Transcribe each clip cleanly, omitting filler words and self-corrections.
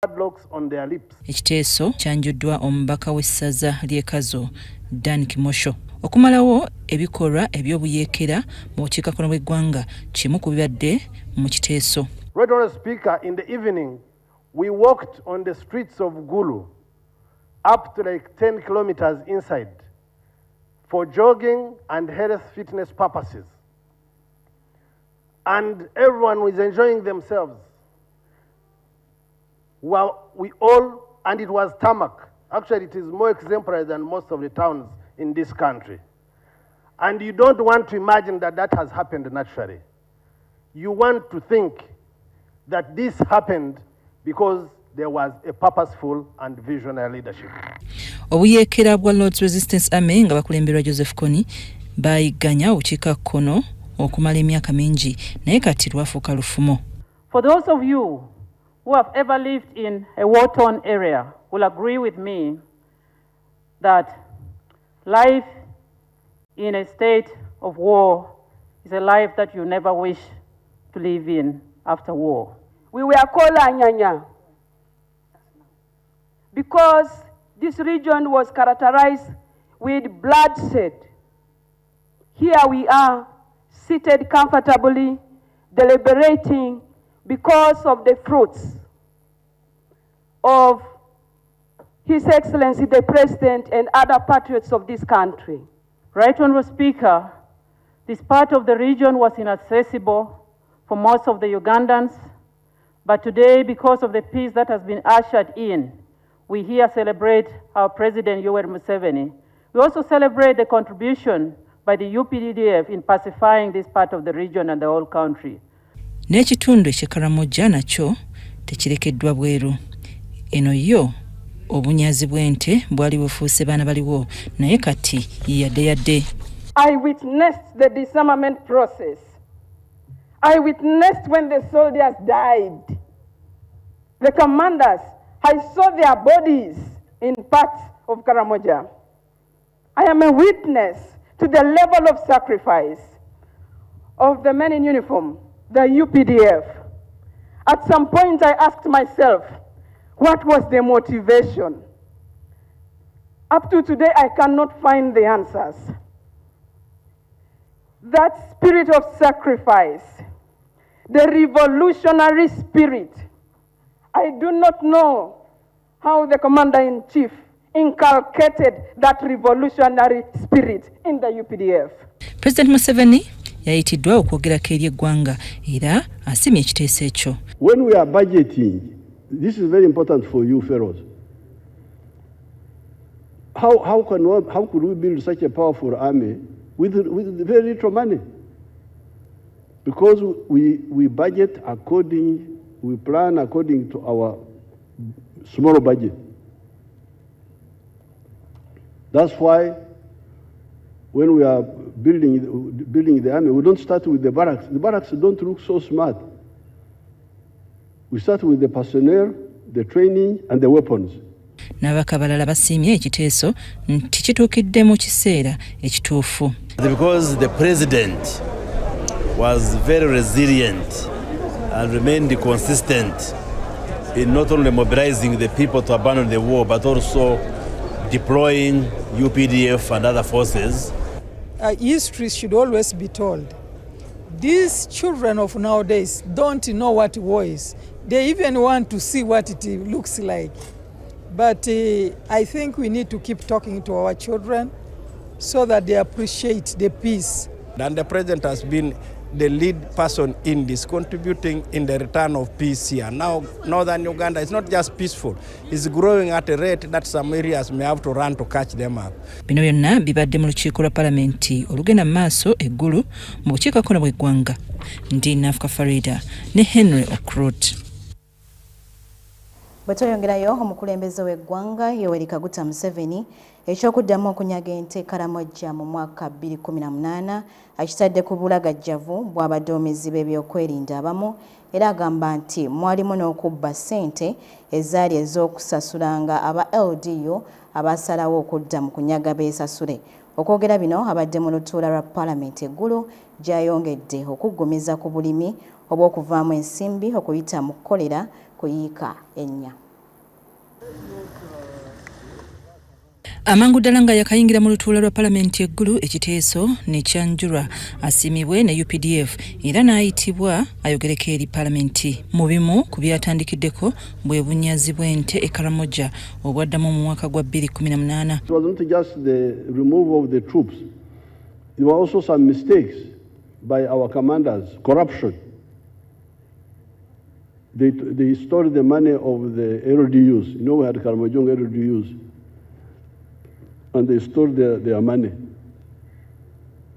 padlocks on their lips. Ekiteeso kyanjuddwa omubaka w'essaza ly'ENKIZO Dan Kimosho okumalawo ebikolwa eby'obuyeekera mu bukiikakkono bw'eggwanga kimu ku bibadde mu kiteeso. Right, Honourable Speaker, in the evening we walked on the streets of Gulu up to like 10 kilometers inside for jogging and health fitness purposes. And everyone was enjoying themselves. Well, and it was tarmac. Actually, it is more exemplary than most of the towns in this country. And you don't want to imagine that that has happened naturally. You want to think that this happened because there was a purposeful and visionary leadership. Obuyeekera bwa Lord's Resistance Army nga bakulemberwa Joseph Kony bayigganya obukiikakkono okumala emyaka mingi naye kati lwafuuka lufumo. For those of you who have ever lived in a war-torn area will agree with me that life in a state of war is a life that you never wish to live in after war. We were called Anyanya because this region was characterized with bloodshed. Here we are, seated comfortably, deliberating because of the fruits of His Excellency the President and other patriots of this country. Right, Honourable Speaker, this part of the region was inaccessible for most of the Ugandans, but today, because of the peace that has been ushered in, we here celebrate our President Museveni. We also celebrate the contribution by the UPDF in pacifying this part of the region and the whole country. N'ekitundu eky'Karamoja nakyo tekirekeddwa bweru. Eno yo obunyazi bw'ente bwali bufuuse baana baliwo naye kati yadde. I witnessed the disarmament process. I witnessed when the soldiers died. The commanders, I saw their bodies in parts of Karamoja. I am a witness to the level of sacrifice of the men in uniform, the UPDF. At some point I asked myself, what was the motivation? Up to today I cannot find the answers. That spirit of sacrifice, the revolutionary spirit, I do not know how the Commander-in-Chief inculcated that revolutionary spirit in the UPDF. President Museveni yayitiddwa okwogerako eri eggwanga era asimye ekiteeso ekyo. When we are budgeting, this is very important for you fellows. How could we build such a powerful army with very little money? Because we budget according, we plan according to our small budget. That's why when we are building the army, we don't start with the barracks. The barracks don't look so smart. We start with the personnel, the training, and the weapons. N'abaka balala basiimye ekiteeso nti kituukidde mu kiseera ekituufu. Because the president was very resilient and remained consistent in not only mobilizing the people to abandon the war, but also deploying UPDF and other forces. History should always be told. These children of nowadays don't know what war is. They even want to see what it looks like. But I think we need to keep talking to our children so that they appreciate the peace. And the president has been the lead person in this, contributing in the return of peace here. Now, northern Uganda is not just peaceful, it's growing at a rate that some areas may have to run to catch them up. Bino byonna bibadde mu lukiiko lwa palamenti olugenda mu maaso eggulu mu bukiikakkono bw'eggwanga. Ndi Nafuka Farida ne Henry Okrut. Bwetoyongerayo omukulembeze w'eggwanga Yoweri Kaguta Museveni ekyokuddamu okunyaga ente Karamoja mu mwaka 2018 akitadde ku bulagajjavu bw'abaduumizi b'ebyokwerinda abamu era agamba nti mwalimu n'okubba ssente ezaali ez'okusasulanga aba LDU abasalawo okudda mu kunyaga beesasule. Okwogera bino abadde mu lutuula lwa Paalamenti eggulu gy'ayongedde okuggumiza ku bulimi obw'okuvaamu ensimbi okuyita mu kukolera kuyiika ennya. Amangu ddala nga yakayingira mu lutuula lwa palamenti eggulu ekiteeso ne kyanjulwa asiimibwe ne UPDF era n'ayitibwa ayogereko eri palamenti. Mu bimu ku byatandikiddeko bwe bunyazi bw'ente e Karamoja obwaddamu mu mwaka gwa 2018. It was not just the removal of the troops. There were also some mistakes by our commanders, corruption. They stole the money of the LDUs. You know, we had Karamojong LDUs. And they stole their money.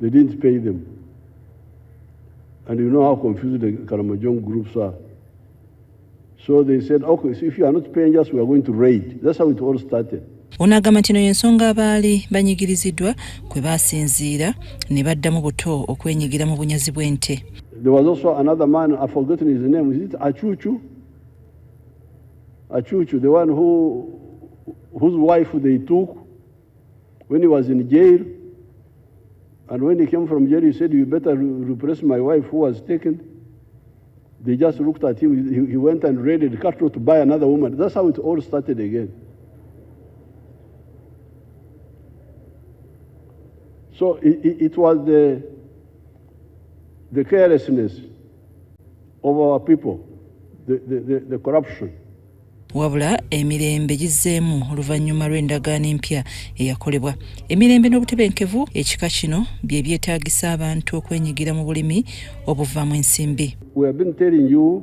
They didn't pay them. And you know how confused the Karamojong groups are. So they said, okay, so if you are not paying us, we are going to raid. That's how it all started. Onagamba nti y'ensonga abaali banyigiriziddwa kwe baasinziira ne baddamu buto okwenyigira mu bunyazi bw'ente. There was also another man, I've forgotten his name. Is it Achuchu? Achuchu, the one whose wife they took when he was in jail. And when he came from jail, he said, you better replace my wife who was taken. They just looked at him. He went and raided cattle to buy another woman. That's how it all started again. So it was the carelessness of our people, the corruption. Wabula emirembe gizzeemu oluvannyuma lw'endagaano empya eyakolebwa. Emirembe n'obutebenkevu ekika kino bye byetaagisa abantu okwenyigira mu bulimi obuvaamu ensimbi. We have been telling you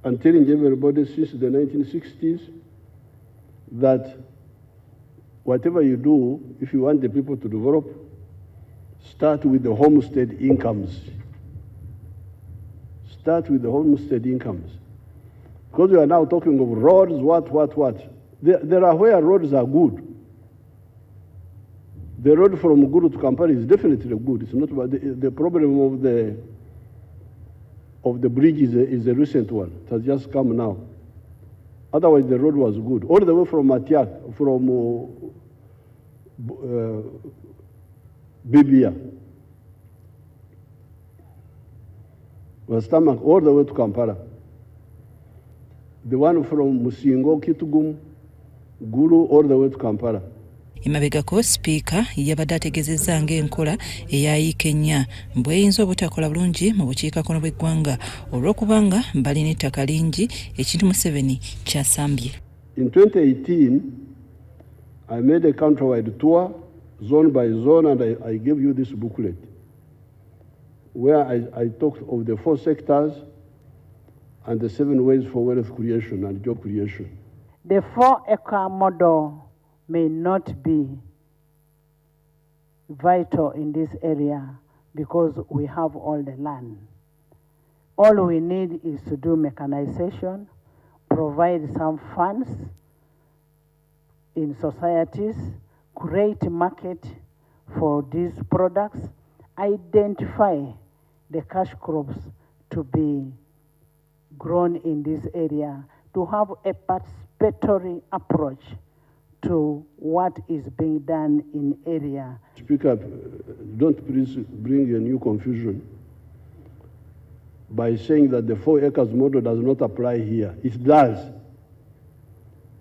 and telling everybody since the 1960s that whatever you do, if you want the people to develop, start with the homestead incomes. Start with the homestead incomes. Because we are now talking of roads, what. There are where roads are good. The road from Guru to Kampala is definitely good. It's not about the problem of the bridge is a recent one. It has just come now. Otherwise, the road was good. All the way from Atyak, from Bibia, was tarmac all the way to Kampala. The one from Musingo, Kitugum, Gulu, all the way to Kampala. Imabegako Speaker yabadde ategeezezza ng'enkola eyayiika ennya bw'eyinza obutakola bulungi mu bukiikakkono bw'eggwanga olw'okubanga balina ettaka lingi ekintu Museveni kyasambye. In 2018, I made a countrywide tour, zone by zone, and I gave you this booklet where I talked of the 4 sectors and the 7 ways for wealth creation and job creation. The 4-acre model may not be vital in this area because we have all the land. All we need is to do mechanization, provide some funds in societies, create a market for these products, identify the cash crops to be grown in this area, to have a participatory approach to what is being done in area. Speaker, don't please bring a new confusion by saying that the 4 acres model does not apply here. It does.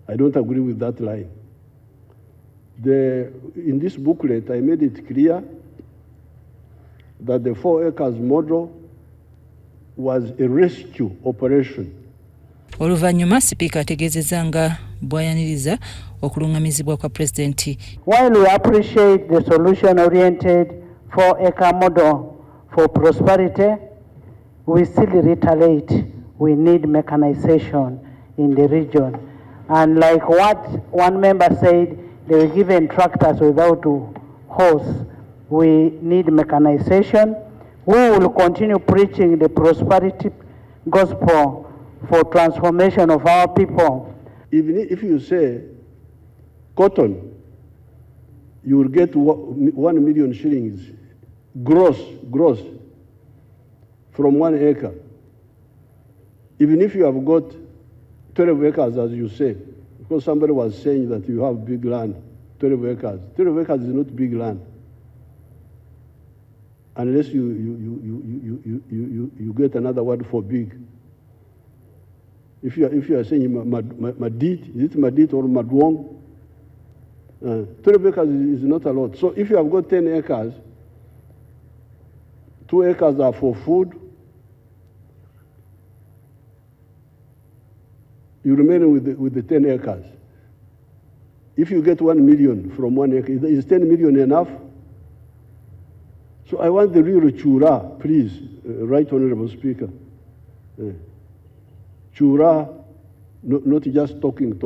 I don't agree with that line. In this booklet, I made it clear that the 4 acres model was a rescue operation. Oluvannyuma Sipiika ategeezezza nga bw'ayaniriza okulungamizibwa kwa Pulezidenti. While we appreciate the solution-oriented 4-acre model for prosperity, we still reiterate we need mechanization in the region. And like what one member said, they were given tractors without horse. We need mechanization. We will continue preaching the prosperity gospel for transformation of our people. Even if you say cotton, you will get 1 million shillings gross from 1 acre. Even if you have got 12 acres, as you say, because somebody was saying that you have big land, 12 acres. 12 acres is not big land, unless you get another word for big. If you are saying Madit, is it Madit or Madwong? 12 acres is not a lot. So if you have got 10 acres, 2 acres are for food, you remain with the 10 acres. If you get 1 million from 1 acre, is 10 million enough? So I want the real chura, please, Right Honorable Speaker. Chura, not just talking.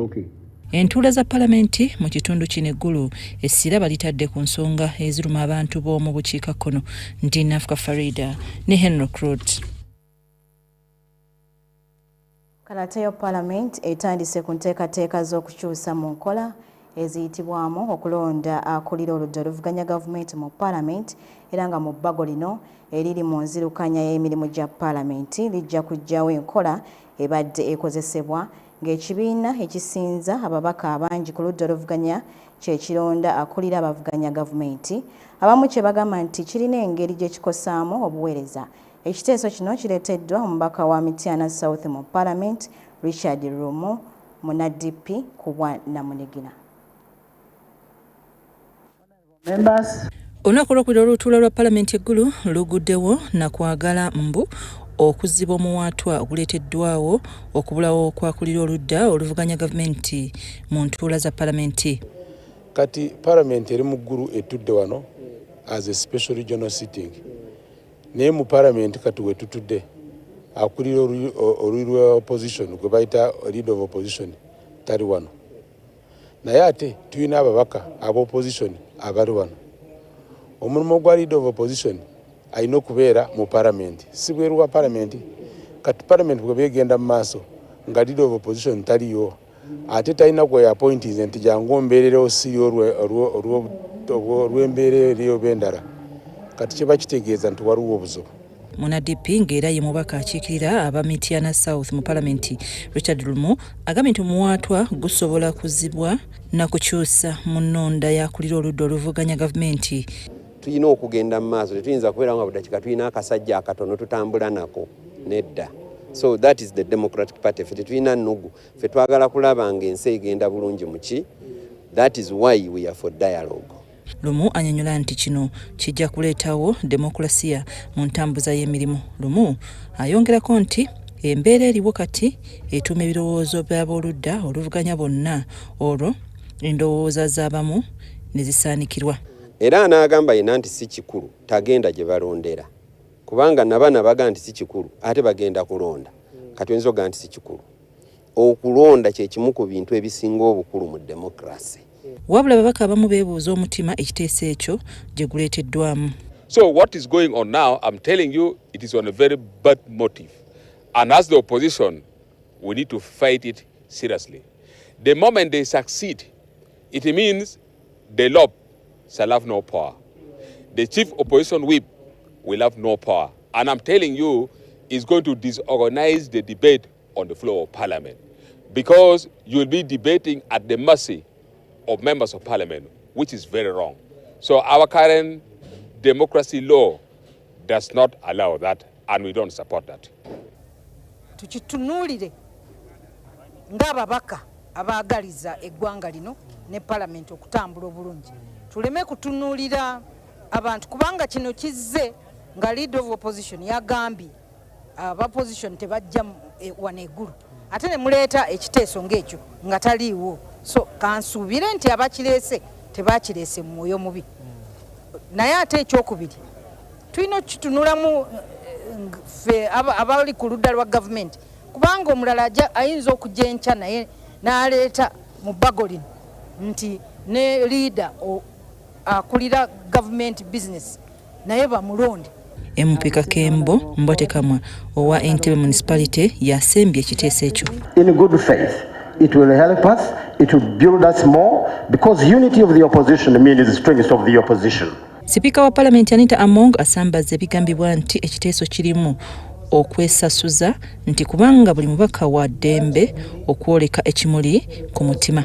Entuula za palamenti mu kitundu kino eggulu essira balitadde ku nsonga eziruma abantu b'omu bukiikakkono. Ndi Nafuka Farida ne Henry Crot. Kalata yo Parliament etandise ku nteekateeka z'okukyusa mu nkola eziyitibwamu okulonda akulira oludda oluvuganya gavumenti mu Parliament era nga mu bbago lino eriri mu nzirukanya y'emirimu gya Parliament lijja kuggyawo enkola ebadde ekozesebwa ng'ekibiina ekisinza ababaka abangi ku ludda oluvuganya kyekironda akulira abavuganya gavumenti abamu kye bagamba nti kirina engeri gye kikosaamu obuweereza. Ekiteeso kino kireeteddwa omubaka wa Mityana South mu Parliament Richard Lumu munadipi ku bwa Namunigina. Olunaku olwokubiri olw'olutuula lwa Palamenti eggulu luguddewo na kwagala mbu okuziba omuwaatwa okuleeteddwawo okubulawo okwakulira oludda oluvuganya gavumenti mu ntuula za Palamenti. Kati Palamenti eri mu ggulu etudde wano as a special regional sitting. Naye mu Palamenti kati wetutudde akulira oluli lwa opposition gwe bayita leader of opposition tali wano. Naye ate tulina ababaka aba opposition abali wano. Omulimu gwa leader of opposition alina okubeera mu Palamenti si bweru wa Palamenti. Kati Palamenti bwe begenda mu maaso nga leader of opposition taliyo ate talina gwe appointees nti jangu mbeererewo siri olw'embeera eriyo bendala kati kiba kitegeeza nti waliwo obuzibu. Munadipi ng'era ye mubaka akiikirira aba Mityana South mu Palamenti Richard Lumu agambye nti omuwaatwa gusobola kuzibwa na kukyusa mu nnonda y'akulira oludda oluvuganya gavumenti. Tulina okugenda mu maaso tetuyinza kubeera nga budakiika tulina akasajja akatono tutambula nako nedda. So that is the Democratic Party. Ffe tetulina nnugu ffe twagala kulaba ng'ensi egenda bulungi mu ki. That is why we are for dialogue. Lumu annyonnyola nti kino kijja kuleetawo demokulasiya mu ntambuza y'emirimu. Lumu ayongerako nti embeera eriwo kati etuuma ebirowoozo by'abooludda oluvuganya bonna olwo endowooza z'abamu ne zisaanikirwa. Era anaagamba yena nti si kikulu tagenda gye balondera kubanga nabana baga nti si kikulu ate bagenda kulonda kati oyinza oga nti si kikulu. Okulonda kye kimu ku bintu ebisinga obukulu mu demokrasi. Wabula ababaka abamu beebuuza omutima ekiteeso ekyo gye guleeteddwamu. So what is going on now, I'm telling you, it is on a very bad motive. And as the opposition, we need to fight it seriously. The moment they succeed, it means the LOP shall have no power. The chief opposition whip will have no power. And I'm telling you, it's going to disorganize the debate on the floor of Parliament. Because you'll be debating at the mercy of members of Parliament, which is very wrong. So our current democracy law does not allow that, and we don't support that. Tukitunulire ng'ababaka abaagaliza eggwanga lino ne Parliament okutambula obulungi. Tuleme kutunulira abantu kubanga kino kizze nga leader of opposition yagambye opposition tebajja wano eggulu. Ate ne muleeta ekiteeso ng'ekyo nga taliiwo. So kansuubire nti abakireese tebakireese mu mwoyo mubi. Naye ate ekyokubiri tulina okukitunulamu ffe abali ku ludda lwa gavumenti kubanga omulala ayinza okujja enkya naye n'aleeta mu bbago lino nti ne leader akulira gavumenti business naye bamulonde. MP Kakembo Mbotekamwa owa Entebbe Municipality yasembye ekiteeso ekyo. In good faith, it will help us, it will build us more because unity of the opposition means the strength of the opposition. Sipiika wa Parliament Anita Among asambaza ebigambibwa nti ekiteeso kirimu okwesasuza nti kubanga buli mubaka wa ddembe okwoleka ekimuli ku mutima.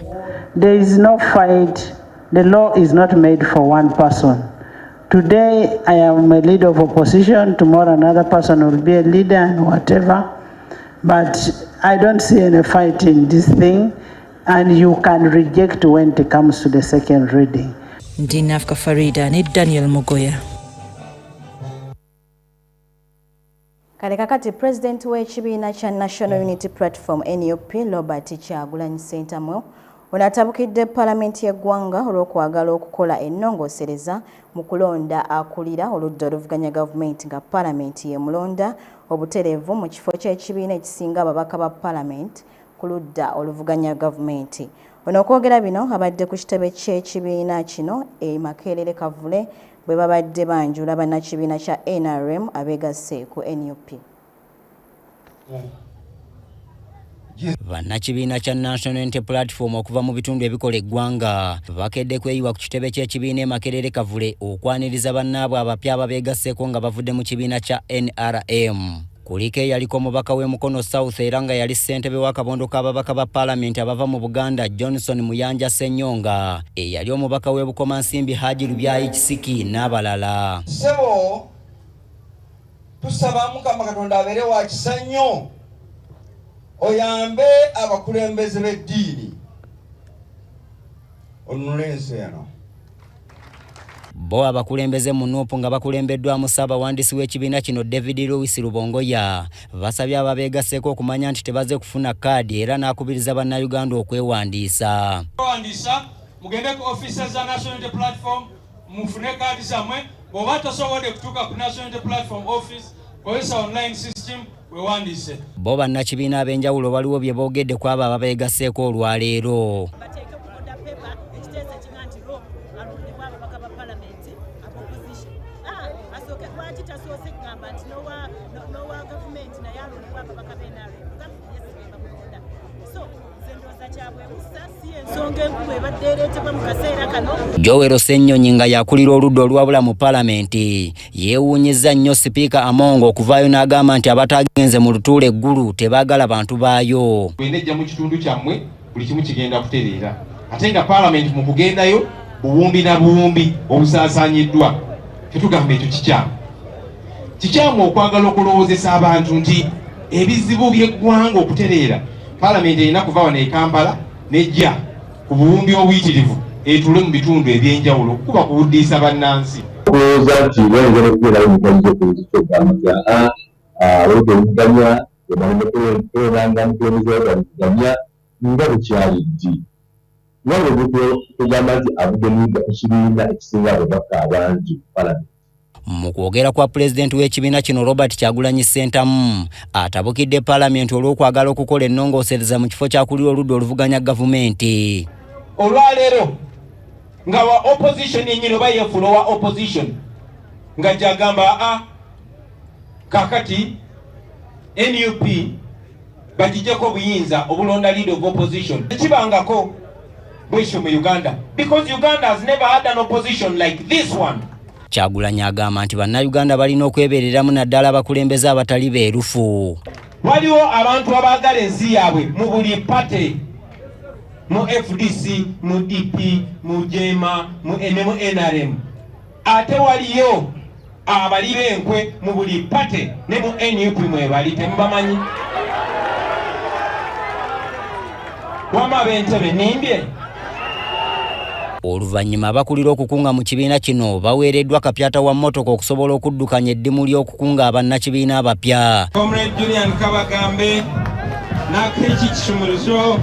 There is no fight. The law is not made for one person. Today I am a leader of opposition, tomorrow another person will be a leader and whatever. But I don't see any fight in this thing, and you can reject when it comes to the second reading. Ndinafka Farida ne Daniel Mugoya. Kale kakati President w'ekibiina kya National Unity Platform NUP Robert Kyagulanyi Ssentamu onatabukidde Paalamenti y'eggwanga olw'okwagala okukola ennongoosereza mu kulonda akulira oludda oluvuganya gavumenti nga Paalamenti y'emulonda obutereevu mu kifo ky'ekibiina ekisinga ababaka ba Paalamenti ku ludda oluvuganya gavumenti. Ono okwogera bino abadde ku kitebe ky'ekibiina kino Makerere Kavule bwe babadde banjula bannakibiina kya NRM abeegasse ku NUP. Bannakibiina kya National Unity Platform okuva mu bitundu ebikola eggwanga bakedde kweyiwa ku kitebe ky'ekibiina Makerere Kavule okwaniriza bannaabwe abapya ababeegasseko nga bavudde mu kibiina kya NRM. Kuliko yaliko omubaka w'Emukono South era nga yali ssentebe w'akabondo k'ababaka ba Paalamenti abava mu Buganda Johnson Muyanja Ssenyonga, eyali omubaka w'Ebukomansimbi Haji Lubyayi Kisiki n'abalala. Sebo tusaba Mukama Katonda abeere wa kisa nnyo oyambe abakulembeze b'eddiini onunule ensi eno. Bo abakulembeze mu NUP nga bakulembeddwamu Ssaabawandiisi w'ekibiina kino David Lewis Rubongoya basabye ababeegasseko okumanya nti tebaze kufuna kaadi era n'akubiriza bannayuganda okwewandiisa. Mugende ku offices za National Unity Platform mufune kaadi zammwe, bw'oba tosobodde kutuuka ku National Unity Platform office kozesa online system wewandiise. Bo bannakibiina ab'enjawulo waliwo bye boogedde ku abo ababeegasseeko olwaleero. Joel Ssenyonyi nga yakulira oludda olwabula mu Paalamenti yeewuunyizza nnyo Sipiika Amongo okuvaayo n'agamba nti abatagenze mu lutuula eggulu tebaagala bantu baayo. Bw'enejja mu kitundu kyammwe buli kimu kigenda kutereera ate nga Paalamenti mu kugendayo buwumbi na buwumbi obusaasaanyiddwa. Tetugamba ekyo kikyamu okwagala okulowoozesa abantu nti ebizibu by'eggwanga okutereera Paalamenti erina kuva wano e Kampala nejja ku buwumbi obuyitirivu etule mu bitundu ebyenjawulo kuba kuwuddiisa bannansi. Okulowooza nti bayinza okubeerayo omugaso ku kizikogamba nti oludda oluvuganya ebalinakulonanga mukulembeze waganya nga bukyali ddi nga tugamba nti avudde mu ekibiina ekisinga ababaka abangi Paalamenti. Mu kwogera kwa pulezidenti w'ekibiina kino Robert Kyagulanyi Ssentamu atabukidde Paalamenti olw'okwagala okukola ennongoosereza mu kifo kyakulira oludda oluvuganya gavumenti. Olwaleero nga wa opposition yennyini oba yeefula wa opposition nga gyagamba kakati NUP bagijjeko obuyinza obulonda leader of opposition ekibangako bwekyo mu Uganda because Uganda has never had an opposition like this one. Kyagulanyi agamba nti bannayuganda balina okwebereramu naddala abakulembeze abatali beerufu. Waliwo abantu abaagala ensi yaabwe mu buli pate mu FDC, mu DP, mu JEMA, mu NRM. Ate waliyo abali b'enkwe mu buli pate ne mu NUP mwebali temubamanyi. Wama b'entebe nimbye. Oluvannyuma abakulira okukunga mu kibiina kino baweereddwa kapyata wa mmotoka okusobola okuddukanya eddimu ly'okukunga abannakibiina abapya. Comrade Julian Kabagambe n'ak'eki kisumuluzo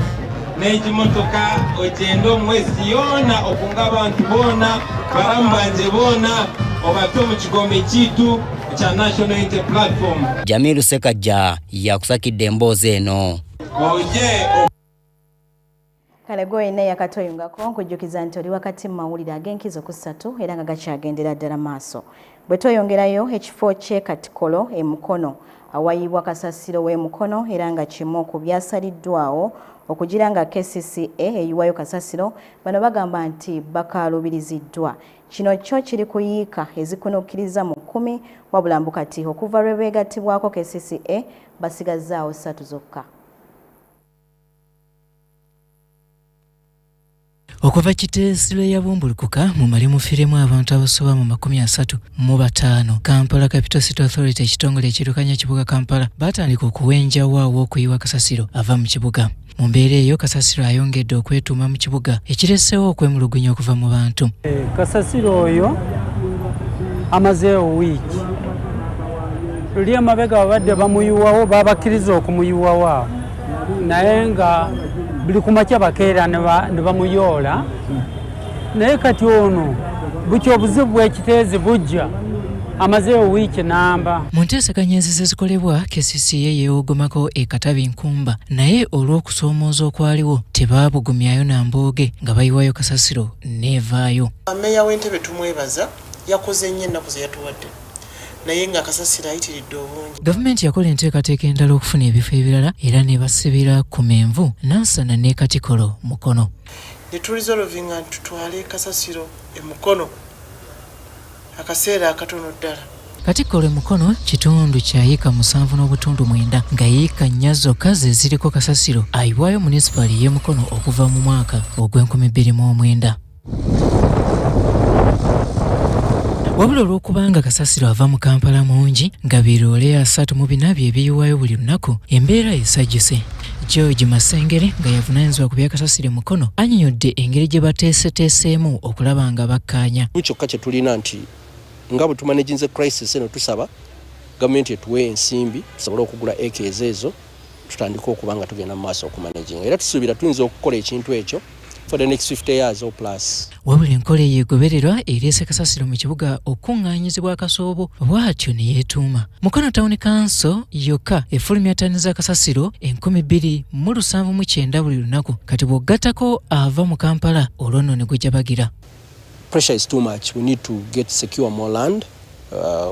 n'ekimotoka ogenda omwezi yoona okunga abantu boona balamu banje boona obato mu kigombe kiitu kya National Unity Platform. Jamiru Sekajja yakusakidde emboozi eno. Kale goyina yakatoyungako nkujjukiza nti oli wakati mu mawulire ag'enkizokussatu era nga gakyagendera ddala maaso. Bwe tweyongerayo ekifo ky'e Katikolo Emukono awayibwa kasasiro w'Emukono era nga kimu ku byasaliddwawo okugira nga KCCA eyiwayo kasasiro bano bagamba nti bakaalubiriziddwa. Kino kyo kiri kuyiika ezikunukkiriza mu 10 wabula mbu kati okuva lwe beegattibwako KCCA basigazzaawo 3 zokka. Okuva Kiteesiro yabumbulukuka mu mali mufiremu abantu abasoba mu 35. Kampala Capital City Authority ekitongole ekirukanya kibuga Kampala batandika okuwenja waawo okuyiwa kasasiro ava mu kibuga. Mu mbeera eyo kasasiro ayongedde okwetuuma mu kibuga ekireseewo okwemulugunya okuva mu bantu. Kasasiro oyo amazeewo wiiki luli amabega babadde bamuyiwawo babakkiriza okumuyiwawo naye nga buli ku makya bakeera ne bamuyoola naye kati ono bukya obuzibu bw'ekiteezi bujja amazeewo wiiki namba. Mu nteeseganya enzize zikolebwa KCCA yeewogomako Katabi Nkumba naye olw'okusoomooza okwaliwo tebaabugumyayo na mbooge nga bayiwayo kasasiro neevaayo. Meeya w'entebe tumwebaza yakoze nnyo ennaku ze yatuwadde naye nga kasasiro ayitiridde obungi. Gavumenti yakola enteekateeka endala okufuna ebifo ebirala era ne basibira ku Menvu, Nansana ne Katikolo Mukono. Ne tulisolvinga tutwale kasasiro Mukono akaseera akatono ddala. Katikolo Mukono kitundu kya yiika 7.9 nga yiika 4 zokka ze ziriko kasasiro ayiwayo munisipali y'e Mukono okuva mu mwaka ogw'2009. Wabula olw'okubanga kasasiro ava mu Kampala mungi nga biroole 34 byebiyiwayo buli lunaku embeera esajjuse. George Masengere nga yavunaanyizibwa ku bya kasasiro Mukono annyonnyodde engeri gye bateeseteeseemu okulaba nga bakkaanya. Kyokka kye tulina nti nga bwe tumanaginze crisis eno tusaba gavumenti etuwe ensimbi tusobole okugula acres ezo tutandike okuba nga tugenda mu maaso okumanaginga era tusuubira tuyinza okukola ekintu ekyo for the next 50 years or plus. Wabula enkola eyeegobererwa ereese kasasiro mu kibuga okuŋŋaanyizibwa akasoobo bw'atyo ne yeetuuma. Mukono Town Council yokka efulumya ttani za kasasiro 2,709 buli lunaku kati bw'ogattako ava mu Kampala olwo nno ne gujja bagira. Pressure is too much. We need to get secure more land.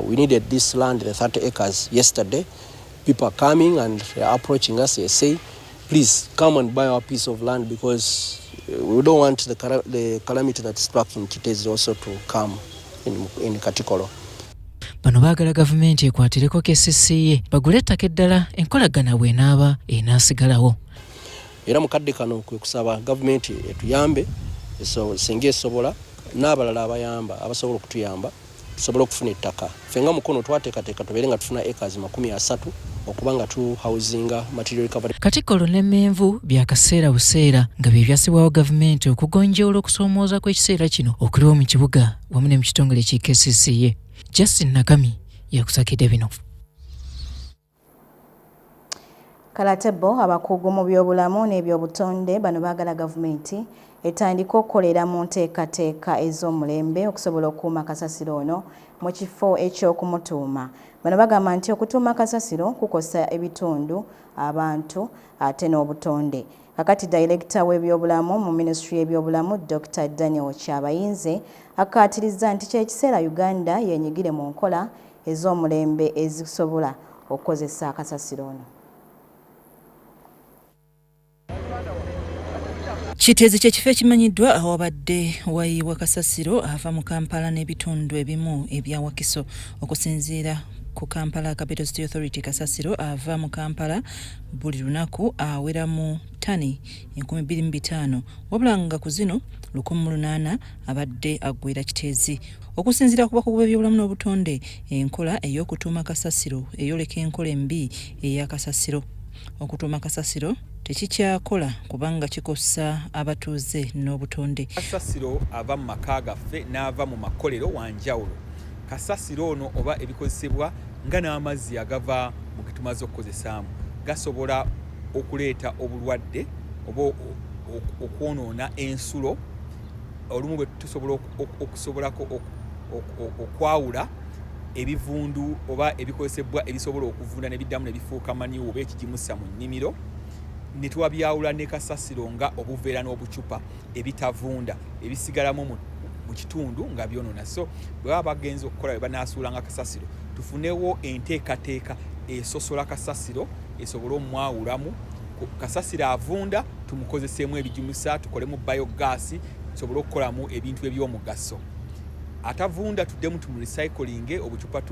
We needed this land, the 30 acres, yesterday. People are coming and they are approaching us. They say, please come and buy our piece of land because we don't want the calamity that struck in Kitezi also to come in Katikolo. Bano baagala gavumenti ekwatireko KCCA bagule ettaka eddala enkolagana bw'enaaba enaasigalawo. Era mu kadde kano kwe kusaba gavumenti etuyambe singa esobola n'abalala abayamba abasobola okutuyamba tusobole okufuna ettaka. Ffe nga Mukono twateekateeka tubeere nga tufuna acres 30 okuba nga tu housinga material recovery. Katikolo ne Menvu byakaseera buseera nga bye byasibwawo gavumenti okugonjoola okusoomooza kw'ekiseera kino okuliwo mu kibuga wamu ne mu kitongole ki KCCA. Justin Nakami yakusakidde bino. Kalatebo abakugu mu byobulamu n'ebyobutonde bano baagala gavumenti etandika okukolera mu nteekateeka ez'omulembe okusobola okukuuma kasasiro ono mu kifo eky'okumutuuma. Bano bagamba nti okutuuma kasasiro kukosa ebitundu abantu ate n'obutonde. Kakati Director w'ebyobulamu mu Ministry y'ebyobulamu Dr. Daniel Kyabayinze akkaatiriza nti kyekiseera Uganda yenyigire mu nkola ez'omulembe ezisobola okukozesa kasasiro ono. Kitezi kyekifo ekimanyiddwa awabadde wayiwa kasasiro ava mu Kampala n'ebitundu ebimu ebya Wakiso okusinziira ku Kampala Capital City Authority. Kasasiro ava mu Kampala buli lunaku awera mu ttani 25,000 wabula nga ku zino 1,800 abadde aggwera Kitezi. Okusinziira ku bakugu b'ebyobulamu n'obutonde enkola ey'okutuuma kasasiro eyoleka enkola embi eya kasasiro. Okutuuma kasasiro tekikyakola kubanga kikosa abatuuze n'obutonde. Kasasiro ava mu maka gaffe n'ava mu makolero wanjawulo. Kasasiro ono oba ebikozesebwa nga n'amazzi agava mu ge tumaze okukozesaamu gasobola okuleeta obulwadde oba okwonoona ensulo olumu bwe tusobola okusobolako okwawula ebivundu oba ebikozesebwa ebisobola okuvunda ne biddamu ne bifuuka manyiwo oba ekigimusa mu nnimiro ne tuwabyawula ne kasasiro nga obuveera n'obucupa ebitavunda ebisigalamu mu kitundu nga byonoona. So bwe baba bagenza okukola bwe banaasuulanga kasasiro tufunewo enteekateeka esosola kasasiro esobole omwawulamu. Kasasiro avunda tumukozeseemu ebigimusa tukolemu biogaasi tusobole okukolamu ebintu eby'omugaso. Atavunda tuddemu tumu recycling obucupa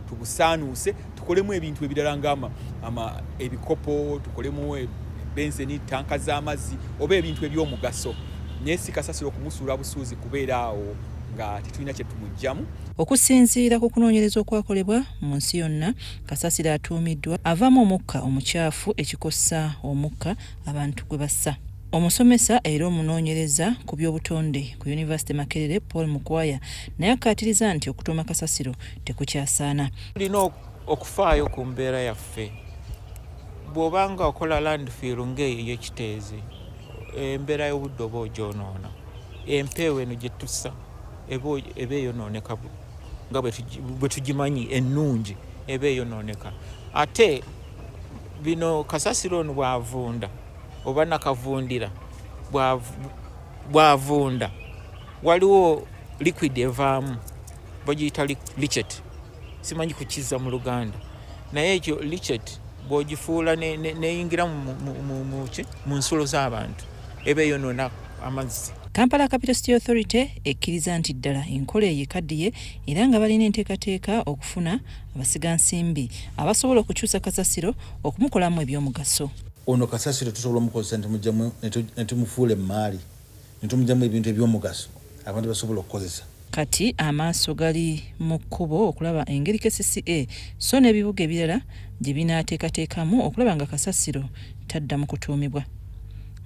tubusaanuuse tukolemu ebintu ebirala nga ebikopo tukolemu benzeni tanka z'amazzi oba ebintu eby'omugaso naye si kasasiro okumusuula busuuzi kubeera awo nga tetulina kye tumugjamu. Okusinziira ku kunoonyereza okwakolebwa mu nsi yonna, kasasiro atuumiddwa avaamu omukka omukyafu ekikosa omukka abantu gwe bassa. Omusomesa era omunoonyereza ku by'obutonde ku University Makerere Paul Mukwaya naye akkaatiriza nti okutuuma kasasiro tekukyasaana. Tulina okufaayo ku mbeera yaffe. Bw'obanga okola landfill ng'eyo ey'ekiteezi, embeera y'obudde oba ogyonoona. Empeewo eno gye tussa eba eyonooneka nga bwe tugimanyi ennungi eba eyonooneka. Ate bino kasasiro ono bw'avunda oba nakavundira bw'avunda waliwo liquid evaamu bagiyita lichet, simanyi kukiza mu Luganda, naye ekyo lichet bw'ogifuula neyingira mu nsulo z'abantu eba eyonoona amazzi. Kampala Capital City Authority ekkiriza nti ddala enkola eyo ekaddiye era nga balina enteekateeka okufuna abasigansimbi abasobola okukyusa kasasiro okumukolamu eby'omugaso. Ono kasasiro tusobola omukozesa ne tumufuula emmaali ne tumugyamu ebintu eby'omugaso abantu basobola okukozesa. Kati amaaso gali mu kkubo okulaba engeri KCCA so n'ebibuga ebirala gye binaateekateekamu okulaba nga kasasiro taddamu kutuumibwa.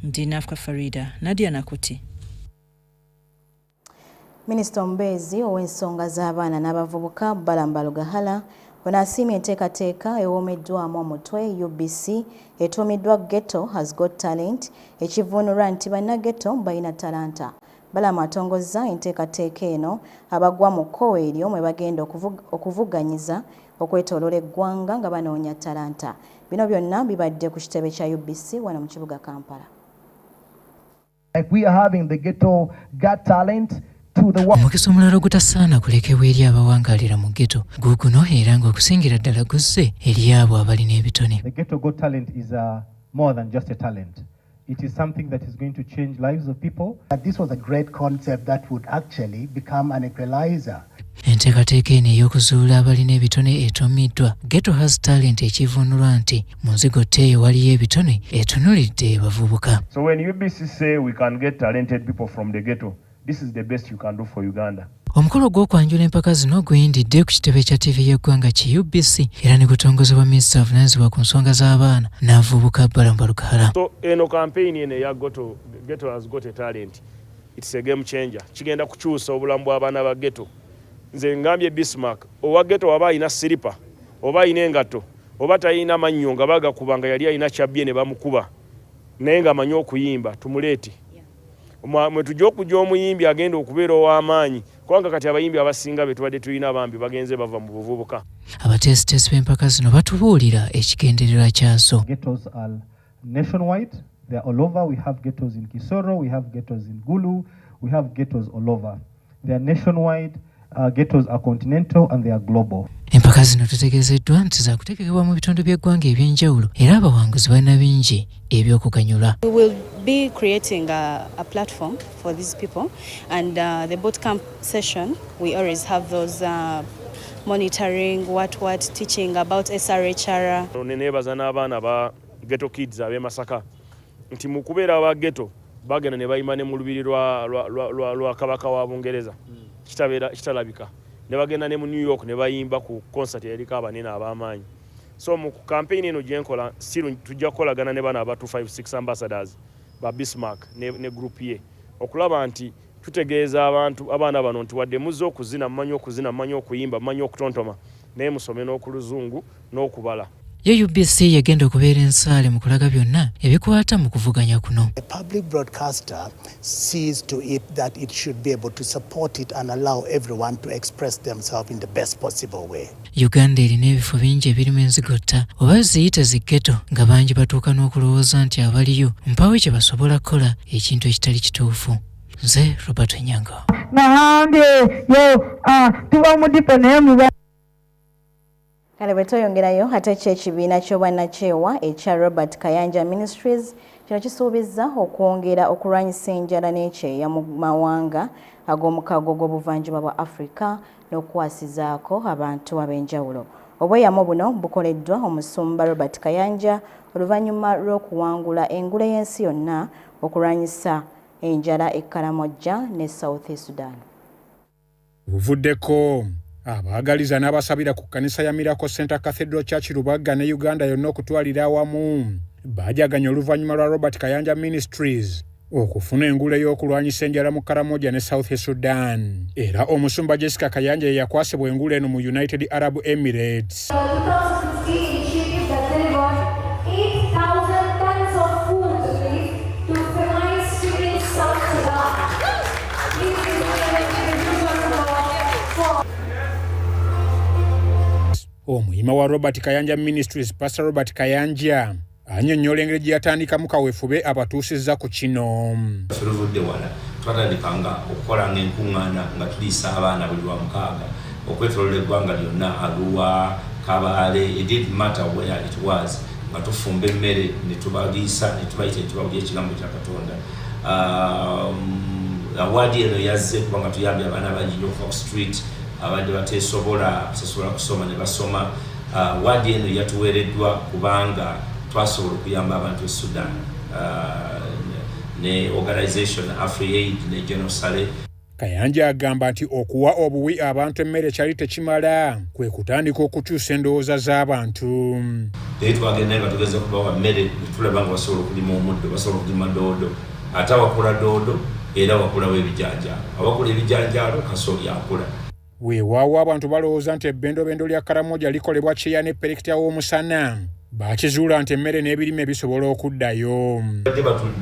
Ndinafka Farida, Nadia Nakuti. Minisita omubeezi ow'ensonga z'abaana n'abavubuka Balamba Lugahala ono asiimye enteekateeka ewoomeddwamu omutwe UBC etuumiddwa Ghetto has got talent ekivuunulwa nti bannaghetto balina talanta. Balama atongozza enteekateeka eno abagwa mu kkowe eryo mwe bagenda okuvuganyiza okwetooloola eggwanga nga banoonya talanta. Bino byonna bibadde ku kitebe kya UBC wano mu kibuga Kampala. Like we are having the Ghetto got talent. Omukisa omulala ogutasaana kulekebwa eri abawangaalira mu ghetto guguno era ng'okusingira ddala guzze eri abo abalina ebitone. The Ghetto got talent is more than just a talent. It is something that is going to change lives of people. This was a great concept that would actually become an equalizer. Enteekateeka eno ey'okuzuula abalina ebitone etuumiddwa Ghetto has talent ekivuunulwa nti mu nzigotte eyo waliyo ebitone etunuulidde bavubuka. So when UBC say we can get talented people from the ghetto, this is the best you can do for Uganda. Omukolo gw'okwanjula empaka zino guyindidde ku kitebe kya TV y'eggwanga ki UBC era ne gutongozebwa minisita avunaanyizibwa ku nsonga z'abaana n'avubuka Balamba Lugahala. So eno campaign eno eya Ghetto has got a talent. It's a game changer. Kigenda kukyusa obulamu bw'abaana ba ghetto. Nze ngambye Bismarck, owa ghetto waba ayina siripa, oba ayina engatto, oba tayina mannyo nga bagakubanga yali ayina kyabbye ne bamukuba. Naye nga amanyi okuyimba, tumuleete. Mwe tujja okujja omuyimbi agenda okubeera ow'amaanyi kubanga kati abayimbi abasinga be tubadde tulina abambi bagenze bava mu buvubuka. Abateesiteesi b'empaka zino batubuulira ekigendererwa kyazo. Ghettos are nationwide. They are all over. We have ghettos in Kisoro, we have ghettos in Gulu, we have ghettos all over. They are nationwide. Ghettos are continental and they are global. Empaka zino tutegeezeddwa nti zaakuteekebwa mu bitundu by'eggwanga eby'enjawulo era abawanguzi balina bingi eby'okuganyula. We will be creating a platform for these people and the bootcamp session we always have those monitoring what teaching about SRHR. Neneebaza n'abaana ba ghetto kids ab'e Masaka nti mu kubeera aba ghetto bagenda ne bayima ne mu lubiri lwa kabaka wa Bungereza. Kitalabika ne bagenda ne mu New York ne bayimba ku concert eriko abanene ab'amaanyi. So mu campaign eno gyenkola tujja kukolagana ne bana aba 256 ambassadors ba Bismarck ne group ye okulaba nti tutegeeza abaana bano nti wadde muzze okuzina mmanyi okuyimba mmanyi okutontoma naye musome n'okuluzungu n'okubala. Yo UBC yagenda okubeera ensaale mu kulaga byonna ebikwata mu kuvuganya kuno. The public broadcaster sees to it that it should be able to support it and allow everyone to express themselves in the best possible way. Uganda erina ebifo bingi ebirimu enzigotta oba ziyita zi ghetto nga bangi batuuka n'okulowooza nti abaliyo mpawe kye basobola kukola ekintu ekitali kituufu. Nze Robert Nyanga. Tuba mudipe naye muba Kale bwetoyongerayo ate ky'ekibiina ky'obwannakyewa ekya Robert Kayanja Ministries kino kisuubizza okwongera okulwanyisa enjala n'ekyeya mu mawanga ag'omukago gw'obuvanjuba bwa Afrika n'okukwasizaako abantu ab'enjawulo. Obweyamo buno bukoleddwa omusumba Robert Kayanja oluvannyuma lw'okuwangula engule y'ensi yonna okulwanyisa enjala e Karamojja ne South Sudan. Buvuddeko abaagaliza n'abasabira ku kkanisa ya Miracle Center Cathedral Church Lubaga ne Uganda yonna okutwalira awamu baajaganya oluvannyuma lwa Robert Kayanja Ministries okufuna engule y'okulwanyisa enjala mu Karamojja ne South Sudan. Era omusumba Jessica Kayanja ye yakwasibwa engule eno mu United Arab Emirates. Omuyima wa Robert Kayanja Ministries, Pastor Robert Kayanja, annyonnyola engeri gye yatandikamu kaweefube abatuusizza ku kino. Tuluvudde wala twatandikanga okukola ng'enkuŋŋaana nga tuliisa abaana buli lwa mukaaga okwetooloola eggwanga lyonna, Arua, Kabale, it didn't matter where it was, nga tufumba emmere ne tubaliisa ne tubayita tubawulya ekigambo kya Katonda. Awaadi eno yazze kuba nga tuyambye abaana bangi nnyo Fox Street abadde bateesobola kusoma ne basoma. Waadi eno yatuweereddwa kubanga twasobola okuyamba abantu e Sudan ne organisation AfriAid ne Genocide. Kayanja agamba nti okuwa obuwi abantu emmere kyali tekimala, kwe kutandika okukyusa endowooza z'abantu. Naye twagenda nga tugeza kubawa mmere ne tulaba nga basobola okulima omuddo, basobola okulima doodo, ate awakula doodo era wakulawo ebijanjaalo, awakula ebijanjaalo kasooli akula. Weewaawo abantu balowooza nti ebbendobendo lya Karamojja likolebwa kyeya ne perekita w'omusana. Bakizuula nti emmere n'ebirime bisobola okuddayo.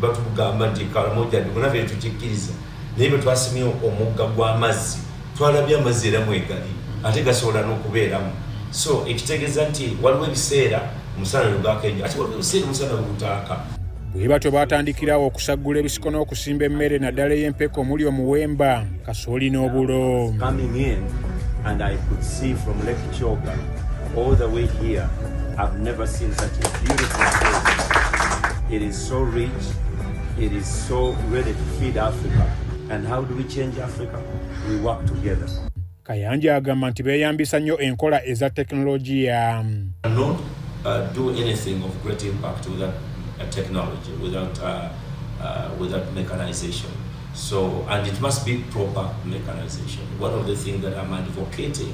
Batugamba nti Karamojja naffe tukikkiriza, naye bwe twasimye omugga gw'amazzi twalabye amazzi era mwegali ate gasobola n'okubeeramu. So ekitegeeza nti waliwo ebiseera omusana ne gwakenja ate waliwo ebiseera omusana bwe gutaaka. Bwe batyo baatandikirawo okusaggula ebisiko n'okusimba emmere naddala ey'empeke omuli omuwemba, kasooli n'obulo. Coming in and I could see from Lake Choga all the way here, I've never seen such a beautiful place. It is so rich, it is so ready to feed Africa. And how do we change Africa? We work together. Kayanja agamba nti beeyambisa nnyo enkola eza tekinologiya. Not do anything of great impact without technology, without mechanization. So, and it must be proper mechanization. One of the things that I'm advocating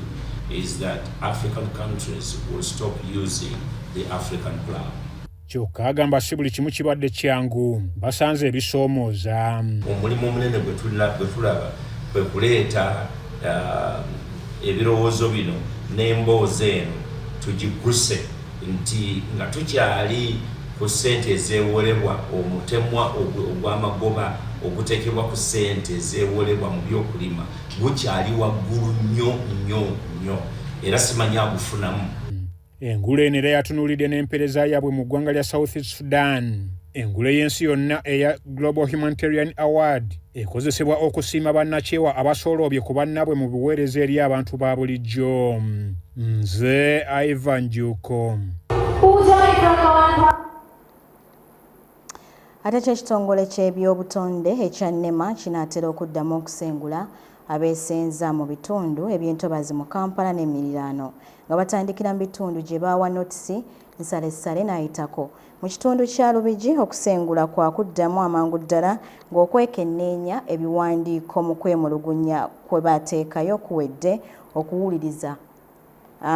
is that African countries will stop using the African plow. Kyokka agamba si buli kimu kibadde kyangu, basanze ebisoomooza. Omulimu omunene gwe tulaba kwe kuleeta ebirowoozo bino n'emboozi eno tugiguse nti nga tukyali ku ssente ezeewolebwa, omutemwa ogw'amagoba oguteekebwa ku ssente ezeewolebwa mu byokulima gukyali waggulu nnyo era simanyi agufunamu. Engule eno era yatunuulidde n'empeereza yaabwe mu ggwanga lya South Sudan. Engule y'ensi yonna eya Global Humanitarian Award ekozesebwa okusiima bannakyewa abasooloobye ku bannaabwe mu buweereza eri abantu ba bulijjo. Nze Ivan Njuko. Ate ky'ekitongole ky'ebyobutonde ekya NEMA kinaatera okuddamu okusengula abeesenza mu bitundu eby'entobazi mu Kampala n'emiriraano nga batandikira mu bitundu gye baawa notisi nsalessale n'ayitako. Mu kitundu kya Lubigi okusengula kwa kuddamu amangu ddala ng'okwekenneenya ebiwandiiko mu kwemulugunya kwe baateekayo kuwedde okuwuliriza.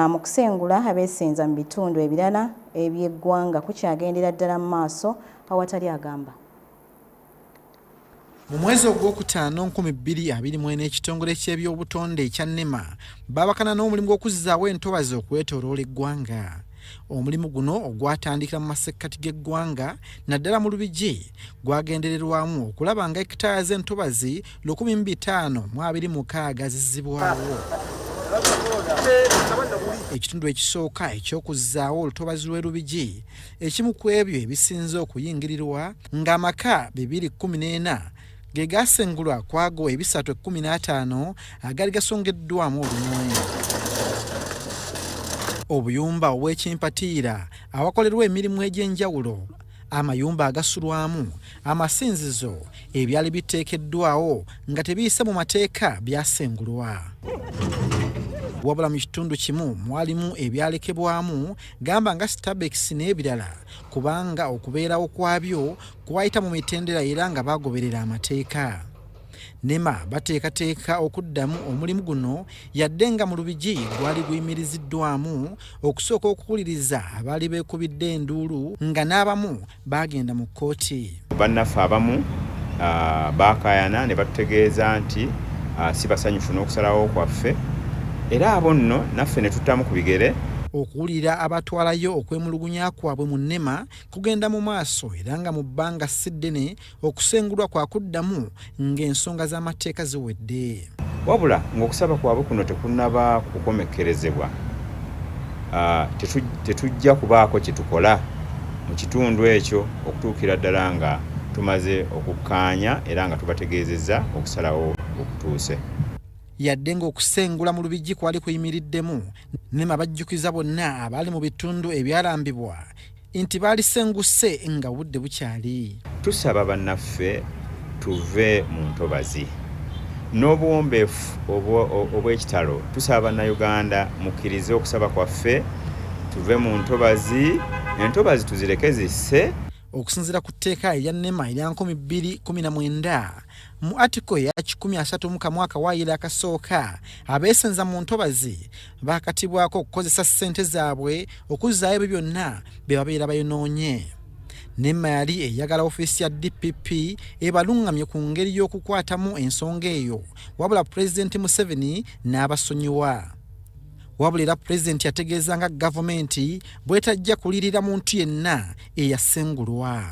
Mu kusengula abeesenza mu bitundu ebirala eby'eggwanga kukyagendera ddala mu maaso awatali agamba. Mu mwezi ogwokutaano 2024 ekitongole ky'ebyobutonde ekya NEMA baabakana n'omulimu gw'okuzzaawo entobazi okwetooloola eggwanga. Omulimu guno ogwatandikira mu masekkati g'eggwanga naddala mu Lubigi gwagendererwamu okulaba nga hekitaaya z'entobazi 1526 zizzibwawo. Ekitundu ekisooka ekyokuzzaawo olutobazi lw'e Lubigi ekimu ku ebyo ebisinze okuyingirirwa ng'amaka 214 ge gaasengulwa kwago 315 agali gasongeddwamu olunoonya. Obuyumba obw'ekimpatiira awakolerwa emirimu egy'enjawulo, amayumba agasulwamu, amasinzizo ebyali biteekeddwawo nga tebiyise mu mateeka byasengulwa. wabula mu kitundu kimu mwalimu ebyalekebwamu gamba nga Starbucks n'ebirala kubanga okubeerawo kwabyo kwayita mu mitendera era nga bagoberera amateeka. NEMA bateekateeka okuddamu omulimu guno yadde nga mu Lubigi gwali guyimiriziddwamu okusooka okuwuliriza abaali beekubidde enduulu nga n'abamu bagenda mu kkooti. Bannaffe abamu baakayana ne batutegeeza nti si basanyufu n'okusalawo kwaffe era abo nno naffe ne tuttamu ku bigere. Okuwulira abatwalayo okwemulugunya kwabwe mu NEMA kugenda mu maaso era nga mu bbanga si ddene okusengulwa kwa kuddamu ng'ensonga z'amateeka ziwedde. Wabula ng'okusaba kwabwe kuno tekunnaba kukomekkerezebwa. Tetujja kubaako kye tukola mu kitundu ekyo okutuukira ddala nga tumaze okukkaanya era nga tubategeezezza okusalawo okutuuse. Yadde ng'okusengula mu Lubigi kwali kuyimiriddemu, NEMA bajjukiza bonna abaali mu bitundu ebyalambibwa nti baalisenguse nga budde bukyali. Tusaba bannaffe tuve mu ntobazi n'obuwombeefu obw'ekitalo. Tusaba Bannayuganda mukkirize okusaba kwaffe tuve mu ntobazi, entobazi tuzireke zisse. Okusinziira ku tteeka erya NEMA erya 2019 mu article ya 130 mu mwaka waayira akasooka abeesenza mu ntobazi baakatibwako okukozesa ssente zaabwe okuzzaayo ebyo byonna bye babeera bayonoonye. NEMA yali eyagala ofiisi ya DPP ebalungamye ku ngeri y'okukwatamu ensonga eyo wabula Pulezidenti Museveni n'abasonyiwa. Wabula era Pulezidenti yategeeza nga gavumenti bwetajja kulirira muntu yenna eyasengulwa.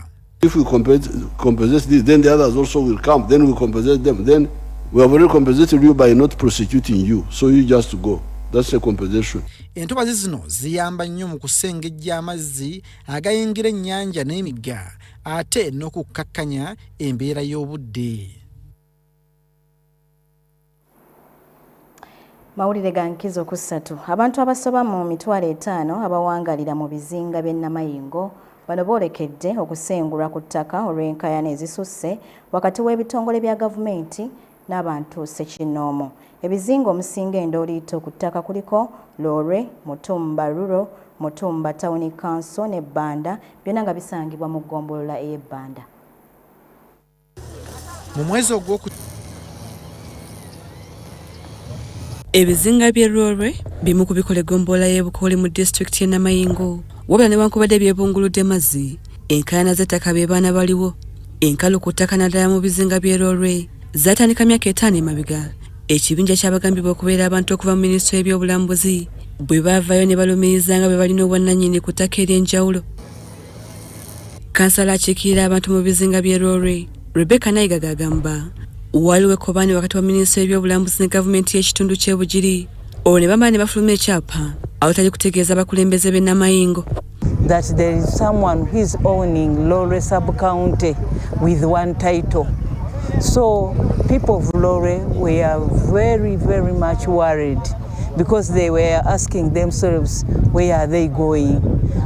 If we compensate this, then the others also will come. Then we compensate them. Then we have already compensated you by not prosecuting you. So you just go. That's a compensation. Entobazi zino ziyamba nnyo mu kusengejja amazzi agayingira ennyanja n'emigga ate n'okukkakkanya embeera y'obudde. Mawulire ga enkizokussatu. Abantu abasoba mu mitwalo 5 abawangalira mu bizinga by'e Namayingo bano boolekedde okusengulwa ku ttaka olw'enkaayana ezisusse wakati w'ebitongole bya gavumenti n'abantu ssekinnoomo. Ebizinga omusinga endooliito ku ttaka kuliko Lore, Mutumba Rural, Mutumba Town Council ne Bbanda byonna nga bisangibwa mu ggombolola ey'Ebbanda. Mu mwezi ebizinga by'e Lore bimu ku bikola eggombolola y'Ebukole mu disitulikiti y'e Namayingo. Wabula newankubadde byebunguludde mazzi, enkaayana z'ettaka bye baana baliwo. Enkalu ku ttaka naddala mu bizinga by'e Lore zaatandika myaka 5 emabega. Ekibinja ky'abagambibwa okubeera abantu okuva mu minisitule y'ebyobulambuzi bwe baavaayo ne balumiriza nga bwe balina obwannannyini ku ttaka ery'enjawulo. Kansala akiikirira abantu mu bizinga by'e Lore, Rebecca Nayiga gagamba waliwo ekkobaane wakati wa minisitule y'ebyobulambuzi ne gavumenti y'ekitundu ky'e Bugiri. Olwo ne bamala ne bafuluma ekyapa awatali kutegeeza abakulembeze b'e Namayingo. That there is someone who is owning Lore sub-county with one title. So people of Lore were very, very much worried because they were asking themselves, where are they going?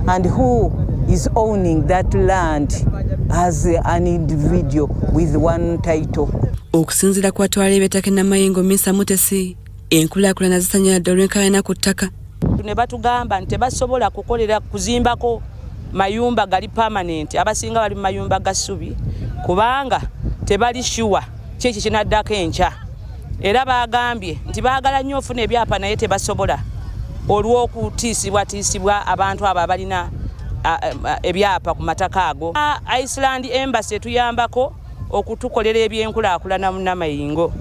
And who is owning that land as an individual with one title? Okusinziira ku batwala b'ettaka e Namayingo Minsa Mutesi, enkulaakulana zisanyiridde olw'enkaayana ku ttaka. Ne batugamba nti tebasobola kukolera kuzimbako mayumba gali permanent, abasinga bali mu mayumba ga ssubi kubanga tebali shuwa kiki kinaddako enkya. Era bagambye nti baagala nnyo ofuna ebyapa naye tebasobola olw'okutiisibwatiisibwa abantu abo abalina ebyapa ku mataka ago. Iceland Embassy etuyambako okutukolera ebyenkulaakulana mu Namayingo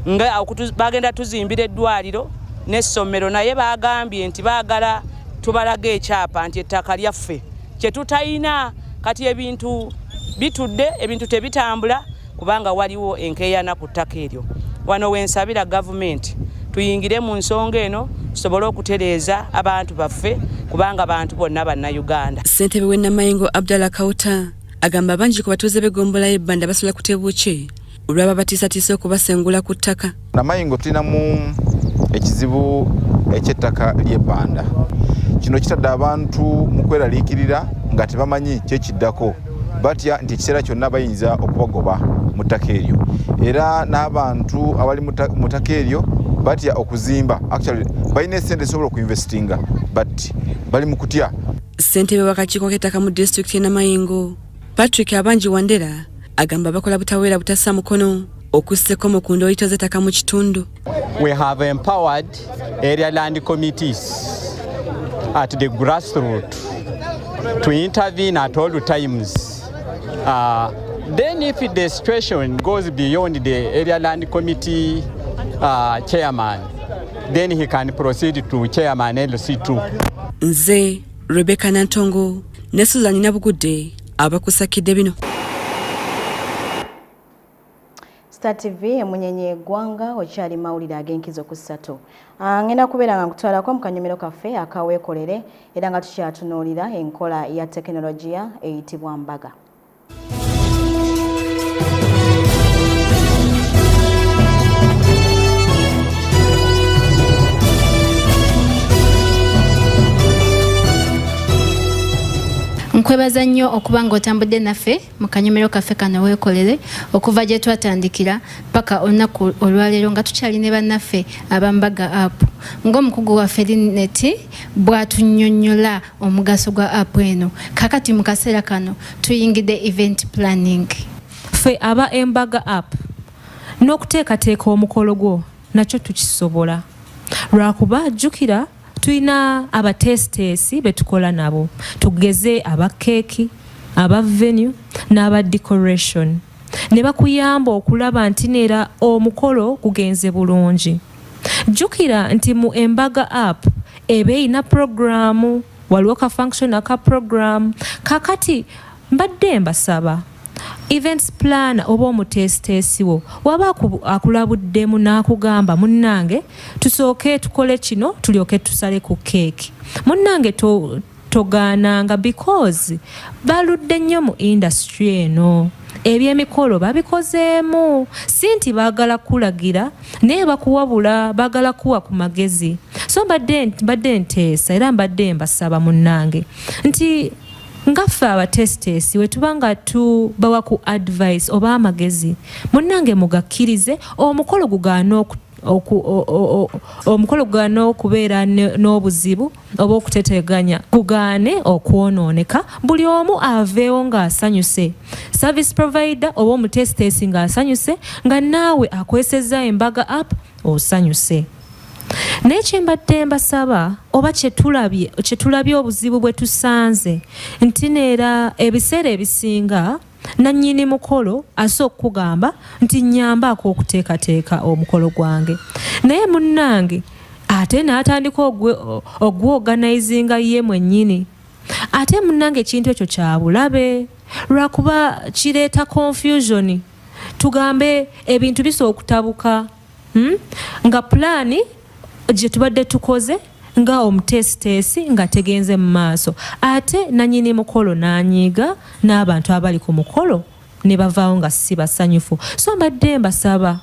nga bagenda tuzimbira eddwaliro n'essomero, naye bagambye nti baagala tubalaga ekyapa nti ettaka lyaffe kye tutayina. Kati ebintu bitudde, ebintu tebitambula kubanga waliwo enkeeyana ku ttaka eryo. Wano wensabira gavumenti tuyingire mu nsonga eno tusobole okutereeza abantu baffe kubanga abantu bonna Bannayuganda. Ssentebe w'e Namayingo Abdallah Kauta agamba bangi ku batuuze b'eggombolola y'Ebbanda basobola kutebuuki olw'aba batiisatiisa okubasengula ku ttaka. Namayingo tulinamu ekizibu eky'ettaka ly'Ebbanda. Kino kitadde abantu mu kweraliikirira nga tebamanyi kyekiddako, batya nti ekiseera kyonna bayinza okubagoba mu ttaka eryo. Era n'abantu abali mu ttaka eryo batya okuzimba. Actually balina essente esobola okuinvestinga but bali mu kutya. Ssentebe w'akakiiko k'ettaka mu disitulikiti y'e Namayingo Patrick Abanji Wandera agamba bakola butaweera butassa mukono okusseko mu ku ndoyito z'ettaka mu kitundu. We have empowered area land committees at the grassroots to intervene at all times. Then if the situation goes beyond the area land committee chairman, then he can proceed to chairman LC2. Nze Rebecca Nantongo ne Susan Nabugudde abakusakidde bino. Star TV emunyenye eggwanga okyali mawulire ag'enkizokussatu. Ngenda kubeera nga nkutwalako mu kanyomero kaffe akaweekolere era nga tukyatunuulira enkola ya tekinologiya eyitibwa mbaga. Nkwebaza nnyo okuba ng'otambudde naffe mu kanyomero kaffe kano weekolere okuva gye twatandikira paka olunaku olwaleero nga tukyali ne bannaffe abambaga app. Ng'omukugu waffe Lineti bw'atunnyonnyola omugaso gwa app eno. Kakati mu kaseera kano tuyingidde event planning. Ffe aba embaga app n'okuteekateeka omukolo gwo nakyo tukisobola. Lwakuba jjukira tuina aba testers betukola nabo tugeze aba keeki aba venue n'aba decoration ne bakuyamba okulaba nti neera omukolo gugenze bulungi. Jjukira nti mu embaga app eba erina programu waliwo ka function aka program kakati mbadde mbasaba events planner oba omutestesi wo waba akulabuddemu n'akugamba munnange tusooke tukole kino tulyoke tusale ku keeki munnange togaananga because baludde nnyo mu industry eno ebyemikolo babikozeemu si nti baagala kulagira naye bakuwabula baagala kuwa ku magezi so mbadde nteesa era mbadde mbasaba munnange nti ngaffe abatestesi wetubanga tubawa ku advice oba amagezi munnange mugakkirize omukolo gugaana okubeera n'obuzibu oba okuteteganya gugaane okwonooneka buli omu aveewo ng'asanyuse service provider oba omutestesi ng'asanyuse nga naawe akwesezza embaga app osanyuse. Naye kyembadde mbasaba oba kyetulabye obuzibu bwe tusanze nti neera ebiseera ebisinga nannyini mukolo ase okugamba nti nnyambaako okuteekateeka omukolo gwange naye munnange ate n'atandika ogw'organizinga ye mwennyini ate munnange ekintu ekyo kya bulabe lwakuba kireeta confusion tugambe ebintu bisobola okutabuka nga pulaani gye tubadde tukoze nga omutestesi nga tegenze mu maaso ate nannyini mukolo n'anyiiga n'abantu abali ku mukolo ne bavaawo nga si basanyufu so mbadde mbasaba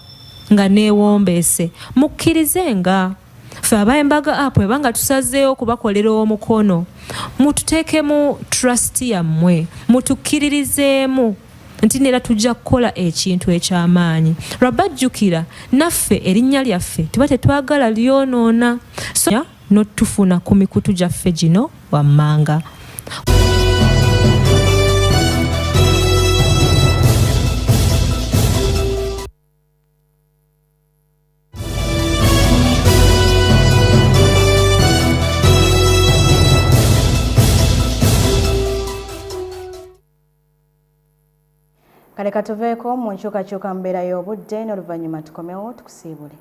nga neewombeese mukkirize nga ffe abaembaga app ebanga tusazeewo okubakolera omukono mututeekemu trust yammwe mutukkiririzeemu nti neera tujja kukola ekintu eky'amaanyi lwabajjukira naffe erinnya lyaffe tuba tetwagala lyonoona so n'otufuna ku mikutu gyaffe gino wammanga. Kale katuveeko mu nkyukakyuka mbeera y'obudde n'oluvannyuma tukomewo tukusiibule.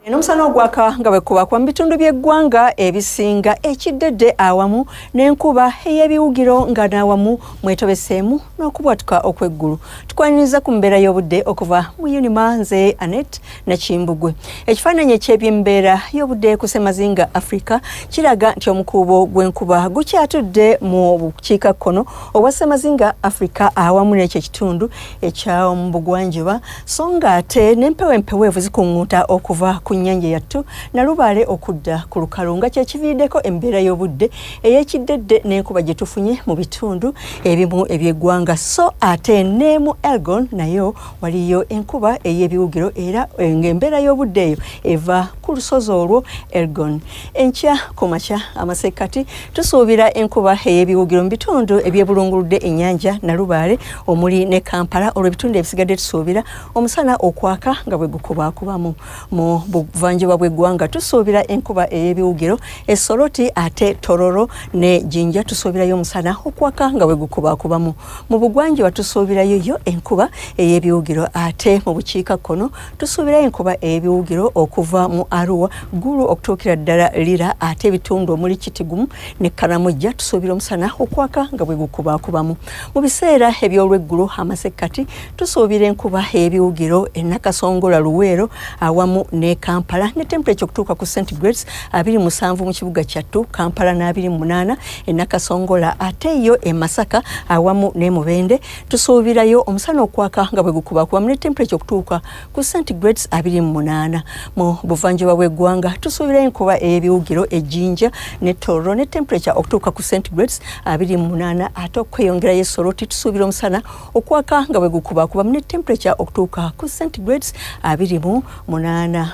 N'omusana ogwaka nga bwe kubakwa mu bitundu by'eggwanga ebisinga ekiddedde awamu n'enkuba ey'ebiwugiro nga n'awamu mwetobeseemu n'okubwatuka okw'eggulu. Tukwaniriza ku mbeera y'obudde okuva mu Unima nze Annette Nakimbugwe. Ekifaananyi eky'ebyembeera y'obudde ku Ssemazinga Africa kiraga nti omukuubo gw'enkuba gukyatudde mu bukiikakkono obwa Ssemazinga Africa awamu n'ekyo ekitundu eky'omu bugwanjuba so ng'ate n'empewo empeweevu zikuŋŋuuta okuva ku nnyanja yattu na lubaale okudda ku lukalu nga kyekiviiriddeko embeera y'obudde ey'ekiddedde n'enkuba gye tufunye mu bitundu ebimu eby'eggwanga so ate ne mu Elgon nayo waliyo enkuba ey'ebiwugiro era ng'embeera y'obudde eyo eva ku ku lusozi olwo Elgon. Enkya kumakya amasekati tusuubira enkuba ey'ebiwugiro mu bitundu ebyebulunguludde ennyanja Nalubaale omuli ne Kampala olw'ebitundu ebisigadde tusuubira omusana okwaka nga bwe gukubaakubamu. Mu buvanjuba bw'eggwanga tusuubira enkuba ey'ebiwugiro Essoloti ate Tororo ne Jinja tusuubirayo omusana okwaka nga bwe gukubaakubamu. Mu bugwanjuba tusuubirayo yo enkuba ey'ebiwugiro ate mu bukiikakkono tusuubirayo enkuba ey'ebiwugiro okuva mu Arua Gulu okutuukira ddala Lira ate ebitundu omuli Kitigumu ne Karamojja tusuubira omusana okwaka nga bwe gukubaakubamu. Mu biseera eby'olweggulu amasekkati tusuubira enkuba ey'ebiwugiro e Nakasongola Luweero awamu ne Kampala ne temperature okutuuka ku centigrades 27 mu kibuga kyattu Kampala na 28 e Nakasongola ate yo e Masaka awamu ne Mubende tusuubirayo omusana okwaka nga bwe gukubaakubamu ne temperature okutuuka ku centigrades 28. Mu buvanjuba bw'eggwanga tusuubirayo enkuba ey'ebiwugiro e Jinja ne Tororo ne temperature okutuuka ku centigrades 28 ate okweyongerayo Essoloti tusuubira omusana okwaka nga bwe gukubaakubamu ne temperature okutuuka ku centigrades 28.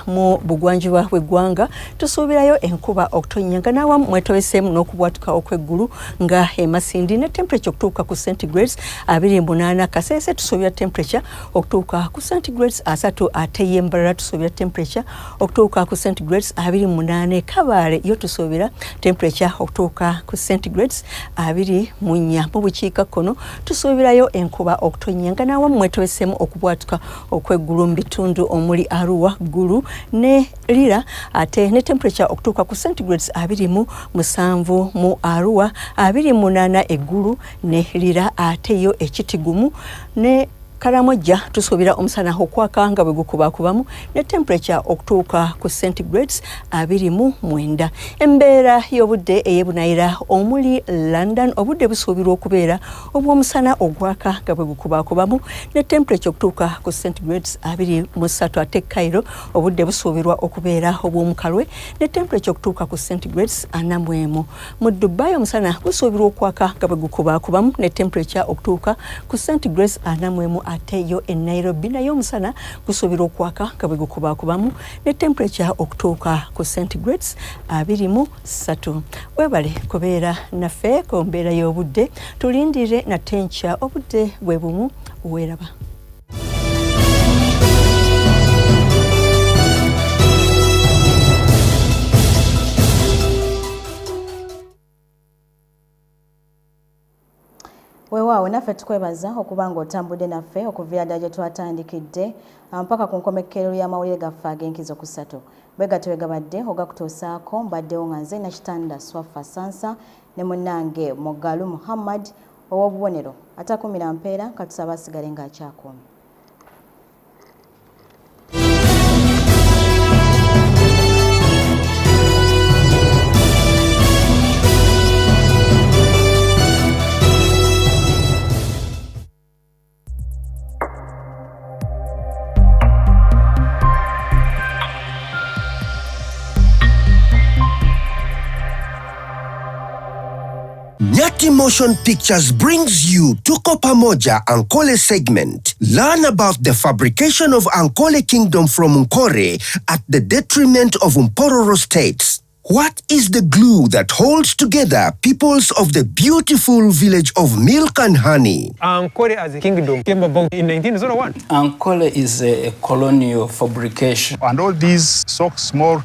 Mu bugwanjuba bw'eggwanga tusuubirayo enkuba okutonnyanga n'awamu mwetobeseemu n'okubwatuka okw'eggulu nga e Masindi ne temperature okutuuka ku centigrades 28. Kasese tusuubira temperature okutuuka ku centigrades 3 ate y'Embarara tusuubira temperature okutuuka ku centigrades 28. Kabaale yo tusuubira temperature okutuuka ku centigrades 24. Mu bukiikakkono tusuubirayo enkuba okutonnyanga n'awamu mwetobeseemu okubwatuka okw'eggulu mu bitundu omuli Arua Gulu ne Lira ate ne temperature okutuuka ku centigrades 27 mu Arua 28 eggulu ne Lira ate yo ekitigumu ne Karamojja tusuubira omusana okwaka nga bwe gukubaakubamu ne temperature okutuuka ku centigrades 29. Embeera y'obudde ey'ebunayira omuli London obudde busuubirwa okubeera obw'omusana ogwaka nga bwe gukubaakubamu ne temperature okutuuka ku centigrades 23 ate Cairo obudde busuubirwa okubeera obw'omukalwe ne temperature okutuuka ku centigrades 41. Mu Dubai omusana gusuubirwa okwaka nga bwe gukubaakubamu ne temperature okutuuka ku centigrades 41 ate yo e Nairobi nayo omusana gusuubirwa okwaka nga bwe gukubaakubamu ne temperature okutuuka ku centigrades 23. Webale kubeera naffe ku mbeera y'obudde tulindire nate enkya obudde bwe bumu weeraba. Weewaawo naffe tukwebaza okuba ng'otambudde naffe okuviira ddala gye twatandikidde mpaka ku nkomekerero y'amawulire gaffe ag'enkizokussatu. Bwegatyo wegabadde ogakutuusaako mbaddewo nga nze Nakitanda SWAFAH Sansa ne munnange Mugalu Muhammad ow'obubonero atakumira mpeera katusaba asigale ng'akyakuumye. Nyati Motion Pictures brings you Tuko Pamoja Ankole segment. Learn about the fabrication of Ankole Kingdom from Nkore at the detriment of Mpororo states. What is the glue that holds together peoples of the beautiful village of milk and honey? Ankole as a kingdom came about in 1901. Ankole is a colonial fabrication. And all these socks, small